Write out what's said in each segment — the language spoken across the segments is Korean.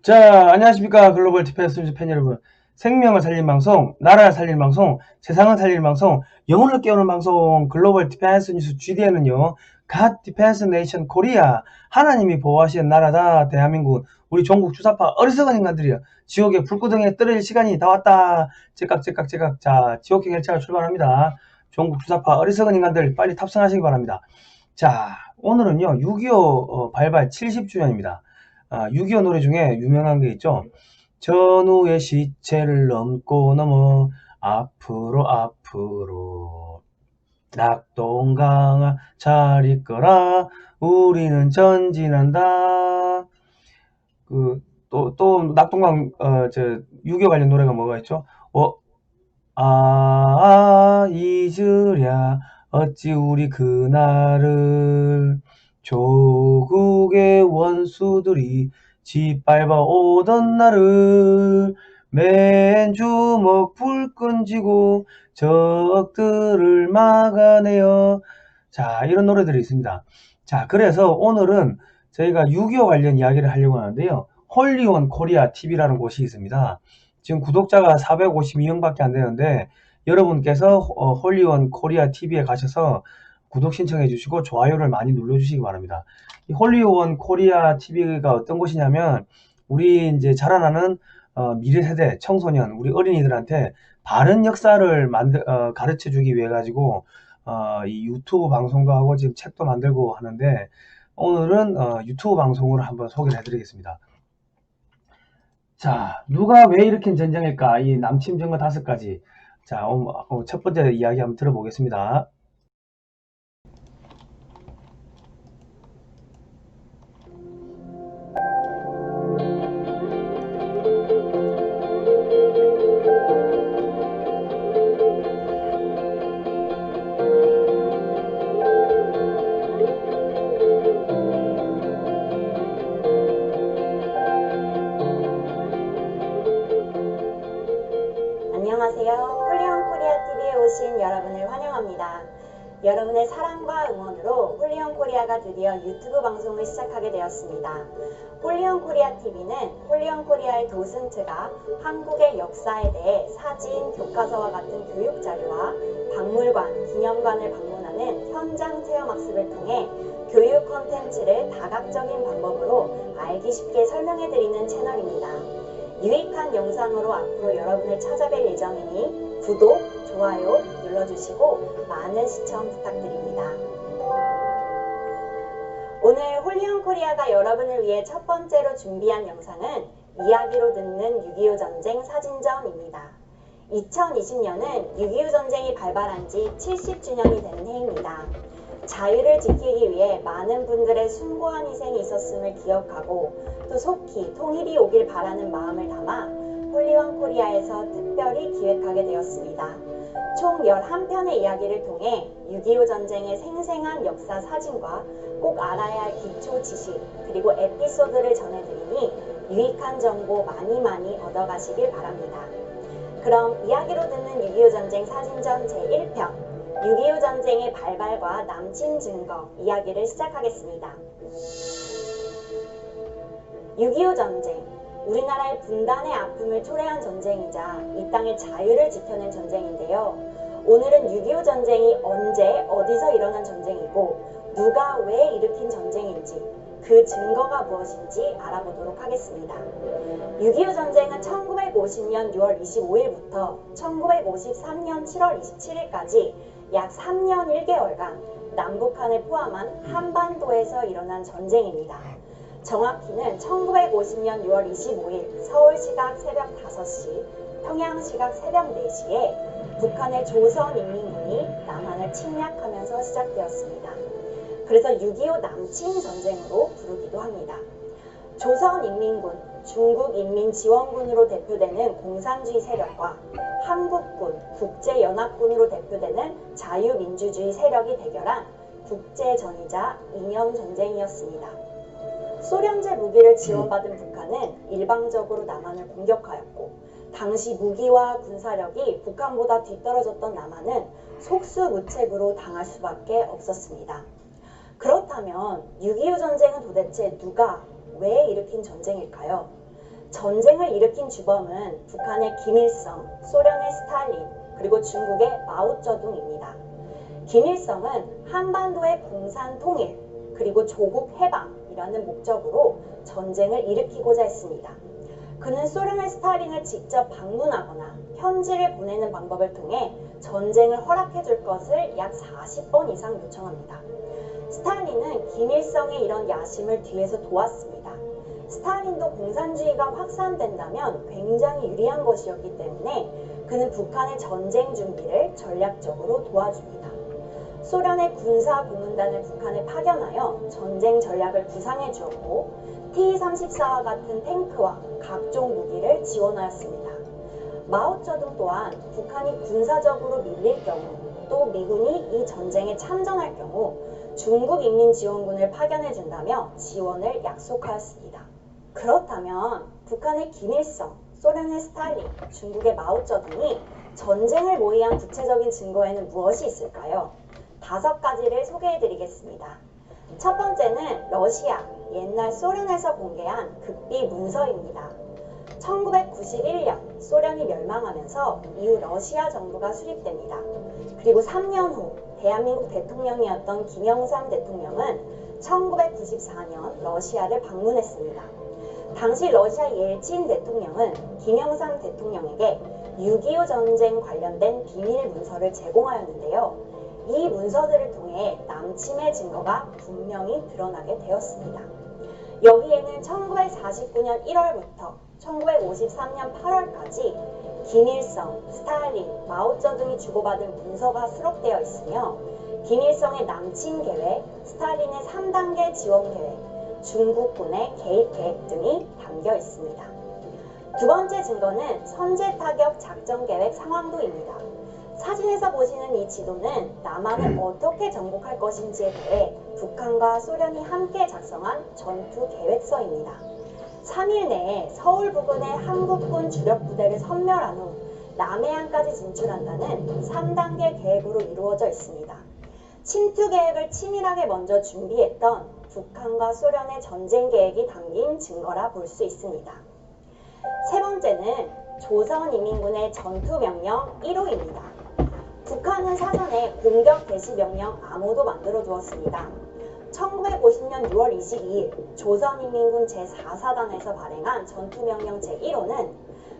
자, 안녕하십니까. 글로벌 디펜스 뉴스 팬 여러분. 생명을 살린 방송, 나라를 살린 방송, 세상을 살린 방송, 영혼을 깨우는 방송, 글로벌 디펜스 뉴스 GDN은요, 갓 디펜스 네이션 코리아, 하나님이 보호하시는 나라다, 대한민국, 우리 종국 주사파 어리석은 인간들이여, 지옥의 불구덩이에 떨어질 시간이 다 왔다. 제깍제깍제깍. 자, 지옥행 열차가 출발합니다. 종국 주사파 어리석은 인간들 빨리 탑승하시기 바랍니다. 자, 오늘은요, 6.25 발발 70주년입니다. 6.25 노래 중에 유명한 게 있죠. 전우의 시체를 넘고 넘어 앞으로 앞으로 낙동강아 잘 있거라 우리는 전진한다. 또 낙동강 6.25 관련 노래가 뭐가 있죠? 잊으랴 어찌 우리 그날을 조국의 원수들이 짓밟아 오던 날을 맨주먹 불끈 쥐고 적들을 막아내요. 자, 이런 노래들이 있습니다. 자, 그래서 오늘은 저희가 6.25 관련 이야기를 하려고 하는데요. 홀리원 코리아 TV라는 곳이 있습니다. 지금 구독자가 452명밖에 안 되는데 여러분께서 홀리원 코리아 TV에 가셔서 구독 신청해 주시고 좋아요를 많이 눌러 주시기 바랍니다. 이 홀리원 코리아 TV가 어떤 곳이냐면 우리 이제 자라나는 미래 세대 청소년 우리 어린이들한테 바른 역사를 가르쳐 주기 위해 가지고 이 유튜브 방송도 하고 지금 책도 만들고 하는데 오늘은 유튜브 방송으로 한번 소개를 해드리겠습니다. 자, 누가 왜 일으킨 전쟁일까? 이 남침 증거 5가지. 자, 첫 번째 이야기 한번 들어보겠습니다. 안녕하세요. 홀리원 코리아 TV에 오신 여러분을 환영합니다. 여러분의 사랑과 응원으로 홀리원 코리아가 드디어 유튜브 방송을 시작하게 되었습니다. 홀리원 코리아 TV는 홀리원 코리아의 도슨트가 한국의 역사에 대해 사진, 교과서와 같은 교육 자료와 박물관, 기념관을 방문하는 현장 체험 학습을 통해 교육 콘텐츠를 다각적인 방법으로 알기 쉽게 설명해드리는 채널입니다. 유익한 영상으로 앞으로 여러분을 찾아뵐 예정이니 구독, 좋아요 눌러주시고 많은 시청 부탁드립니다. 오늘 홀리원 코리아가 여러분을 위해 첫 번째로 준비한 영상은 이야기로 듣는 6.25 전쟁 사진전입니다. 2020년은 6.25 전쟁이 발발한 지 70주년이 되는 해입니다. 자유를 지키기 위해 많은 분들의 숭고한 희생이 있었음을 기억하고 또 속히 통일이 오길 바라는 마음을 담아 홀리원 코리아에서 특별히 기획하게 되었습니다. 총 11편의 이야기를 통해 6.25 전쟁의 생생한 역사 사진과 꼭 알아야 할 기초 지식 그리고 에피소드를 전해드리니 유익한 정보 많이 얻어가시길 바랍니다. 그럼 이야기로 듣는 6.25 전쟁 사진전 제1편 6.25 전쟁의 발발과 남침 증거 이야기를 시작하겠습니다. 6.25 전쟁, 우리나라의 분단의 아픔을 초래한 전쟁이자 이 땅의 자유를 지켜낸 전쟁인데요. 오늘은 6.25 전쟁이 언제, 어디서 일어난 전쟁이고 누가 왜 일으킨 전쟁인지 그 증거가 무엇인지 알아보도록 하겠습니다. 6.25 전쟁은 1950년 6월 25일부터 1953년 7월 27일까지 약 3년 1개월간 남북한을 포함한 한반도에서 일어난 전쟁입니다. 정확히는 1950년 6월 25일 서울시각 새벽 5시, 평양시각 새벽 4시에 북한의 조선인민군이 남한을 침략하면서 시작되었습니다. 그래서 6.25 남침 전쟁으로 부르기도 합니다. 조선인민군, 중국인민지원군으로 대표되는 공산주의 세력과 한국군, 국제연합군으로 대표되는 자유민주주의 세력이 대결한 국제전이자 이념전쟁이었습니다. 소련제 무기를 지원받은 북한은 일방적으로 남한을 공격하였고 당시 무기와 군사력이 북한보다 뒤떨어졌던 남한은 속수무책으로 당할 수밖에 없었습니다. 그렇다면 6.25 전쟁은 도대체 누가 왜 일으킨 전쟁일까요? 전쟁을 일으킨 주범은 북한의 김일성, 소련의 스탈린, 그리고 중국의 마오쩌둥입니다. 김일성은 한반도의 공산 통일, 그리고 조국 해방이라는 목적으로 전쟁을 일으키고자 했습니다. 그는 소련의 스탈린을 직접 방문하거나 편지를 보내는 방법을 통해 전쟁을 허락해 줄 것을 약 40번 이상 요청합니다. 스탈린은 김일성의 이런 야심을 뒤에서 도왔습니다. 스탈린도 공산주의가 확산된다면 굉장히 유리한 것이었기 때문에 그는 북한의 전쟁 준비를 전략적으로 도와줍니다. 소련의 군사 고문단을 북한에 파견하여 전쟁 전략을 구상해 주었고 T-34와 같은 탱크와 각종 무기를 지원하였습니다. 마오쩌둥 또한 북한이 군사적으로 밀릴 경우 또 미군이 이 전쟁에 참전할 경우 중국인민지원군을 파견해 준다며 지원을 약속하였습니다. 그렇다면 북한의 김일성, 소련의 스탈린, 중국의 마오쩌둥이 전쟁을 모의한 구체적인 증거에는 무엇이 있을까요? 5가지를 소개해 드리겠습니다. 첫 번째는 러시아, 옛날 소련에서 공개한 극비 문서입니다. 1991년 소련이 멸망하면서 이후 러시아 정부가 수립됩니다. 그리고 3년 후 대한민국 대통령이었던 김영삼 대통령은 1994년 러시아를 방문했습니다. 당시 러시아 옐친 대통령은 김영삼 대통령에게 6.25 전쟁 관련된 비밀 문서를 제공하였는데요. 이 문서들을 통해 남침의 증거가 분명히 드러나게 되었습니다. 여기에는 1949년 1월부터 1953년 8월까지 김일성, 스탈린, 마오쩌둥이 주고받은 문서가 수록되어 있으며 김일성의 남침 계획, 스탈린의 3단계 지원 계획, 중국군의 개입 계획 등이 담겨 있습니다. 두 번째 증거는 선제 타격 작전 계획 상황도입니다. 사진에서 보시는 이 지도는 남한을 어떻게 정복할 것인지에 대해 북한과 소련이 함께 작성한 전투 계획서입니다. 3일 내에 서울 부근의 한국군 주력 부대를 섬멸한 후 남해안까지 진출한다는 3단계 계획으로 이루어져 있습니다. 침투 계획을 치밀하게 먼저 준비했던 북한과 소련의 전쟁 계획이 담긴 증거라 볼 수 있습니다. 세 번째는 조선인민군의 전투명령 1호입니다. 북한은 사전에 공격 개시 명령 암호도 만들어 두었습니다. 1950년 6월 22일 조선인민군 제4사단에서 발행한 전투명령 제1호는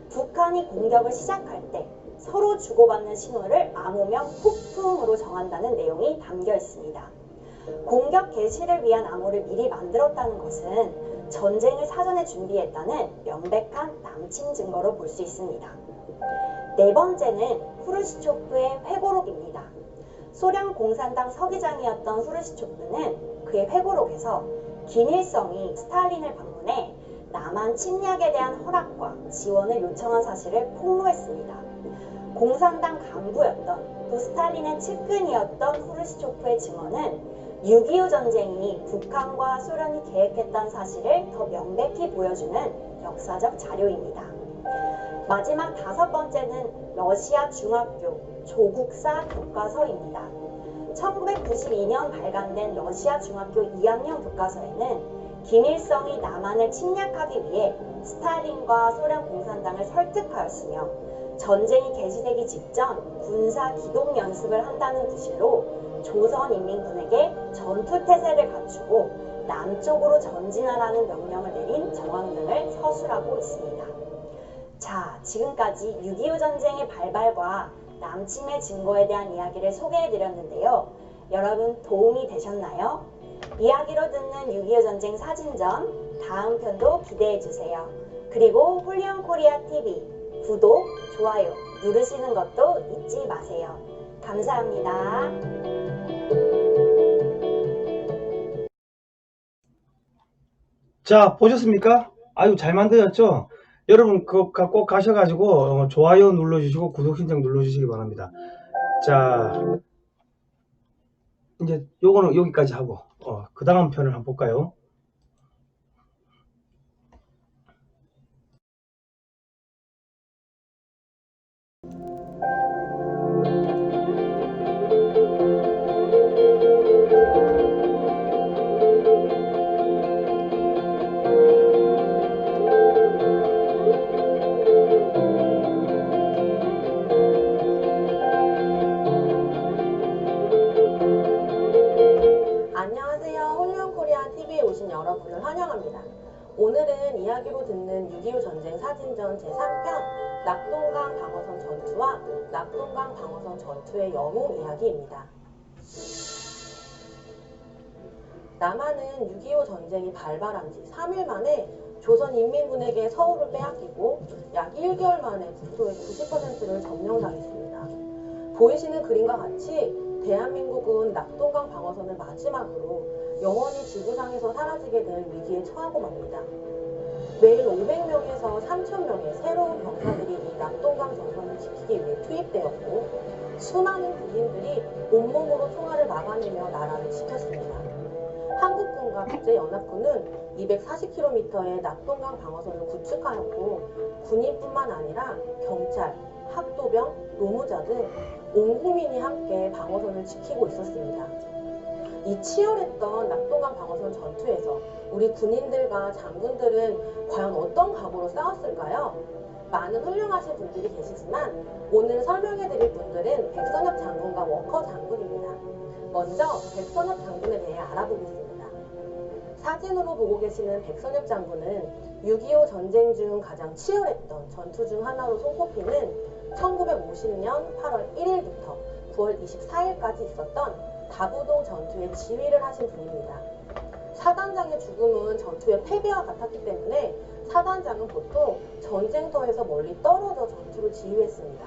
북한이 공격을 시작할 때 서로 주고받는 신호를 암호명 폭풍으로 정한다는 내용이 담겨 있습니다. 공격 개시를 위한 암호를 미리 만들었다는 것은 전쟁을 사전에 준비했다는 명백한 남침 증거로 볼 수 있습니다. 네 번째는 후르시초프의 회고록입니다. 소련 공산당 서기장이었던 후르시초프는 그의 회고록에서 김일성이 스탈린을 방문해 남한 침략에 대한 허락과 지원을 요청한 사실을 폭로했습니다. 공산당 간부였던 또 스탈린의 측근이었던 후르시초프의 증언은 6.25 전쟁이 북한과 소련이 계획했다는 사실을 더 명백히 보여주는 역사적 자료입니다. 마지막 5번째는 러시아 중학교 조국사 교과서입니다. 1992년 발간된 러시아 중학교 2학년 교과서에는 김일성이 남한을 침략하기 위해 스탈린과 소련 공산당을 설득하였으며 전쟁이 개시되기 직전 군사 기동 연습을 한다는 구실로 조선인민군에게 전투태세를 갖추고 남쪽으로 전진하라는 명령을 내린 정황 등을 서술하고 있습니다. 자, 지금까지 6.25 전쟁의 발발과 남침의 증거에 대한 이야기를 소개해드렸는데요. 여러분 도움이 되셨나요? 이야기로 듣는 6.25 전쟁 사진전 다음 편도 기대해주세요. 그리고 홀리온 코리아 TV 구독, 좋아요 누르시는 것도 잊지 마세요. 감사합니다. 자, 보셨습니까? 아유, 잘 만들었죠? 여러분 그거 꼭 가셔가지고 좋아요 눌러주시고 구독 신청 눌러주시기 바랍니다. 자, 이제 요거는 여기까지 하고 그 다음 편을 한번 볼까요? 오늘은 이야기로 듣는 6.25 전쟁 사진전 제3편 낙동강 방어선 전투와 낙동강 방어선 전투의 영웅 이야기입니다. 남한은 6.25 전쟁이 발발한 지 3일 만에 조선인민군에게 서울을 빼앗기고 약 1개월 만에 국토의 90%를 점령당했습니다. 보이시는 그림과 같이 대한민국은 낙동강 방어선을 마지막으로 영원히 지구상에서 사라지게 될 위기에 처하고 맙니다. 매일 500명에서 3,000명의 새로운 병사들이 이 낙동강 전선을 지키기 위해 투입되었고 수많은 군인들이 온몸으로 총알을 막아내며 나라를 지켰습니다. 한국군과 국제연합군은 240km의 낙동강 방어선을 구축하였고 군인뿐만 아니라 경찰, 학도병, 노무자 등 온 국민이 함께 방어선을 지키고 있었습니다. 이 치열했던 낙동강 방어선 전투에서 우리 군인들과 장군들은 과연 어떤 각오로 싸웠을까요? 많은 훌륭하신 분들이 계시지만 오늘 설명해드릴 분들은 백선엽 장군과 워커 장군입니다. 먼저 백선엽 장군에 대해 알아보겠습니다. 사진으로 보고 계시는 백선엽 장군은 6.25 전쟁 중 가장 치열했던 전투 중 하나로 손꼽히는 1950년 8월 1일부터 9월 24일까지 있었던 다부동 전투의 지휘를 하신 분입니다. 사단장의 죽음은 전투의 패배와 같았기 때문에 사단장은 보통 전쟁터에서 멀리 떨어져 전투를 지휘했습니다.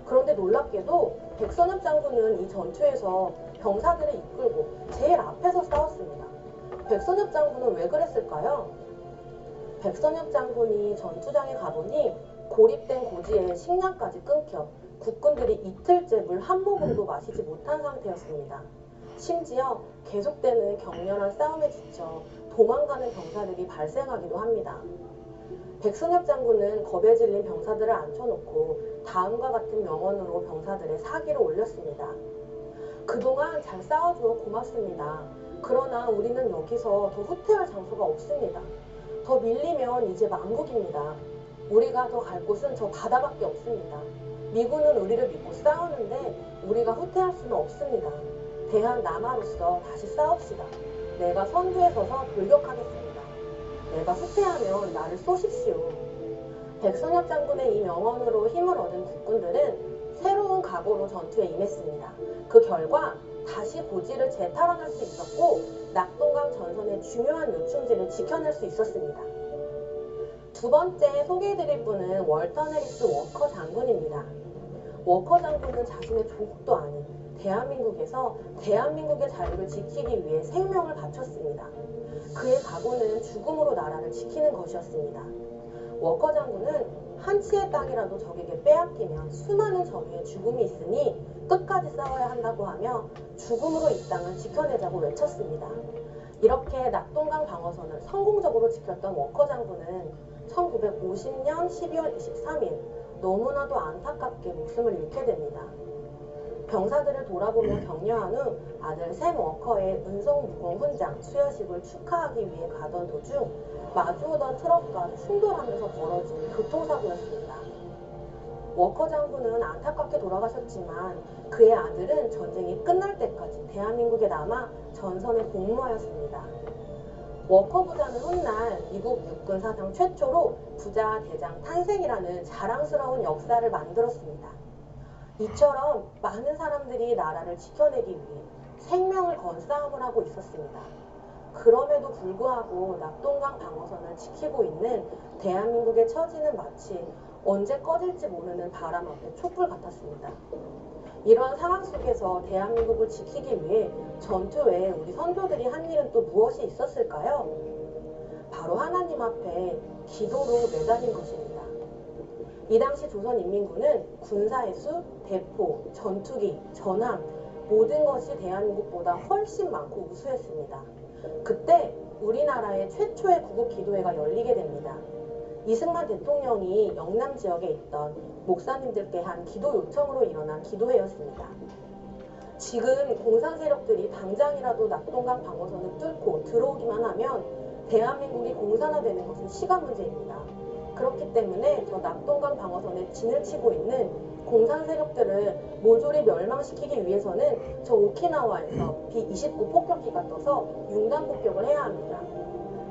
그런데 놀랍게도 백선엽 장군은 이 전투에서 병사들을 이끌고 제일 앞에서 싸웠습니다. 백선엽 장군은 왜 그랬을까요? 백선엽 장군이 전투장에 가보니 고립된 고지에 식량까지 끊겨 국군들이 이틀째 물 한 모금도 마시지 못한 상태였습니다. 심지어 계속되는 격렬한 싸움에 지쳐 도망가는 병사들이 발생하기도 합니다. 백선엽 장군은 겁에 질린 병사들을 앉혀놓고 다음과 같은 명언으로 병사들의 사기를 올렸습니다. 그동안 잘 싸워줘 고맙습니다. 그러나 우리는 여기서 더 후퇴할 장소가 없습니다. 더 밀리면 이제 망국입니다. 우리가 더 갈 곳은 저 바다밖에 없습니다. 미군은 우리를 믿고 싸우는데 우리가 후퇴할 수는 없습니다. 대한 남아로서 다시 싸웁시다. 내가 선두에 서서 돌격하겠습니다. 내가 후퇴하면 나를 쏘십시오. 백선엽 장군의 이 명언으로 힘을 얻은 국군들은 새로운 각오로 전투에 임했습니다. 그 결과 다시 고지를 재탈환할 수 있었고 낙동강 전선의 중요한 요충지를 지켜낼 수 있었습니다. 두 번째 소개해드릴 분은 월턴 해리스 워커 장군입니다. 워커 장군은 자신의 조국도 아닌 대한민국에서 대한민국의 자유를 지키기 위해 생명을 바쳤습니다. 그의 각오는 죽음으로 나라를 지키는 것이었습니다. 워커 장군은 한 치의 땅이라도 적에게 빼앗기면 수많은 적의 죽음이 있으니 끝까지 싸워야 한다고 하며 죽음으로 이 땅을 지켜내자고 외쳤습니다. 이렇게 낙동강 방어선을 성공적으로 지켰던 워커 장군은 1950년 12월 23일 너무나도 안타깝게 목숨을 잃게 됩니다. 병사들을 돌아보며 격려한 후 아들 샘 워커의 은성무공 훈장 수여식을 축하하기 위해 가던 도중 마주오던 트럭과 충돌하면서 벌어진 교통사고였습니다. 워커 장군은 안타깝게 돌아가셨지만 그의 아들은 전쟁이 끝날 때까지 대한민국에 남아 전선에 복무하였습니다. 워커 부자는 훗날 미국 육군 사상 최초로 부자 대장 탄생이라는 자랑스러운 역사를 만들었습니다. 이처럼 많은 사람들이 나라를 지켜내기 위해 생명을 건 싸움을 하고 있었습니다. 그럼에도 불구하고 낙동강 방어선을 지키고 있는 대한민국의 처지는 마치 언제 꺼질지 모르는 바람 앞에 촛불 같았습니다. 이러한 상황 속에서 대한민국을 지키기 위해 전투 외에 우리 선조들이 한 일은 또 무엇이 있었을까요? 바로 하나님 앞에 기도로 매달린 것입니다. 이 당시 조선인민군은 군사의 수, 대포, 전투기, 전함 모든 것이 대한민국보다 훨씬 많고 우수했습니다. 그때 우리나라의 최초의 구국기도회가 열리게 됩니다. 이승만 대통령이 영남 지역에 있던 목사님들께 한 기도 요청으로 일어난 기도회였습니다. 지금 공산 세력들이 당장이라도 낙동강 방어선을 뚫고 들어오기만 하면 대한민국이 공산화되는 것은 시간 문제입니다. 그렇기 때문에 저 낙동강 방어선에 진을 치고 있는 공산 세력들을 모조리 멸망시키기 위해서는 저 오키나와에서 B-29 폭격기가 떠서 융단 폭격을 해야 합니다.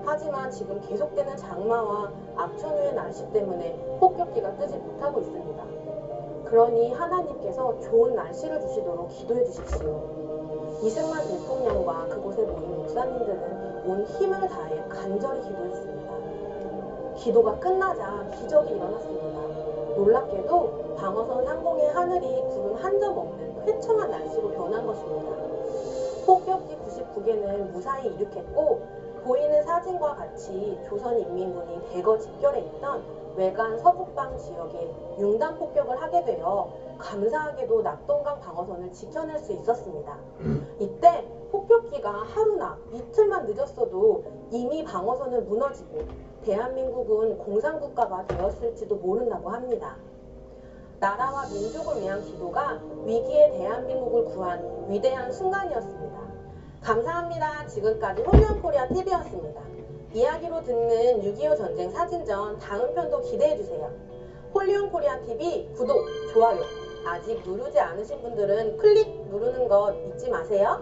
하지만 지금 계속되는 장마와 악천후의 날씨 때문에 폭격기가 뜨지 못하고 있습니다. 그러니 하나님께서 좋은 날씨를 주시도록 기도해 주십시오. 이승만 대통령과 그곳에 모인 목사님들은 온 힘을 다해 간절히 기도했습니다. 기도가 끝나자 기적이 일어났습니다. 놀랍게도 방어선 상공의 하늘이 구름 한 점 없는 회청한 날씨로 변한 것입니다. 폭격기 99개는 무사히 이륙했고 보이는 사진과 같이 조선인민군이 대거 집결해 있던 외관 서북방 지역에 융단 폭격을 하게 되어 감사하게도 낙동강 방어선을 지켜낼 수 있었습니다. 이때 폭격기가 하루나 이틀만 늦었어도 이미 방어선은 무너지고 대한민국은 공산국가가 되었을지도 모른다고 합니다. 나라와 민족을 위한 기도가 위기의 대한민국을 구한 위대한 순간이었습니다. 감사합니다. 지금까지 홀리원코리아 TV였습니다. 이야기로 듣는 6.25 전쟁 사진전 다음 편도 기대해주세요. 홀리원코리아 TV 구독, 좋아요 아직 누르지 않으신 분들은 클릭 누르는 거 잊지 마세요.